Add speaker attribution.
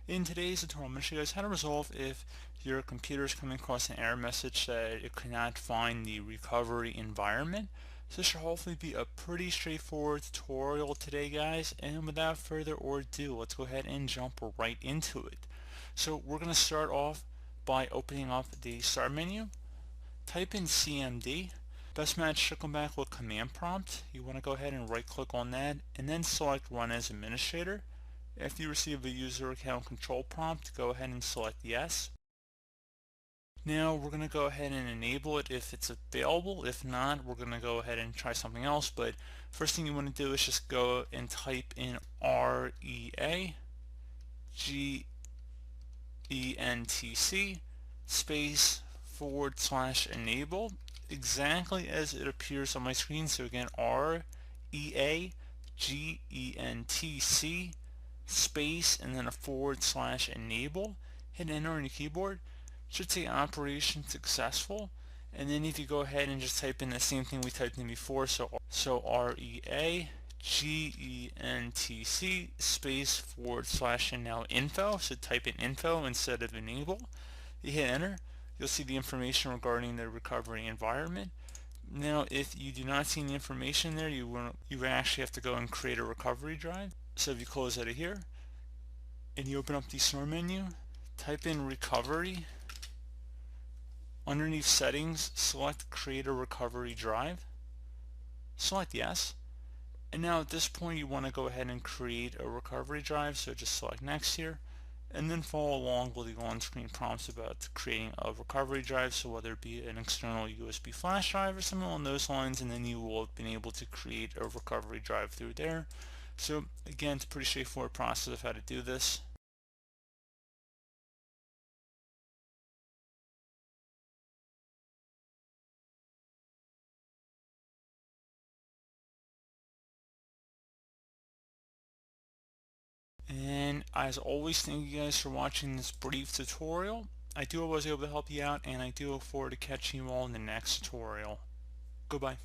Speaker 1: In today's tutorial, I'm going to show you guys how to resolve if your computer is coming across an error message that it cannot find the recovery environment. So this should hopefully be a pretty straightforward tutorial today, guys. And without further ado, let's go ahead and jump right into it. So we're going to start off by opening up the start menu. Type in CMD. Best match should come back with command prompt. You want to go ahead and right click on that and then select run as administrator. After you receive a user account control prompt, go ahead and select yes. Now we're going to go ahead and enable it if it's available. If not, we're going to go ahead and try something else. But first thing you want to do is just go and type in REAGENTC space /enable, exactly as it appears on my screen. So again, REAGENTC space and then a /enable. Hit enter on your keyboard. Should say operation successful. And then if you go ahead and just type in the same thing we typed in before, so REAGENTC space / and now info. So type in info instead of enable. You hit enter. You'll see the information regarding the recovery environment. Now, if you do not see any information there, you actually have to go and create a recovery drive. So if you close out of here and you open up the start menu, type in recovery. Underneath settings, select create a recovery drive. Select yes. And now at this point you want to go ahead and create a recovery drive, so just select next here and then follow along with the on-screen prompts about creating a recovery drive, so whether it be an external USB flash drive or something along those lines, and then you will have been able to create a recovery drive through there. So again, it's a pretty straightforward process of how to do this. And as always, thank you guys for watching this brief tutorial. I do hope I was able to help you out, and I do look forward to catching you all in the next tutorial. Goodbye.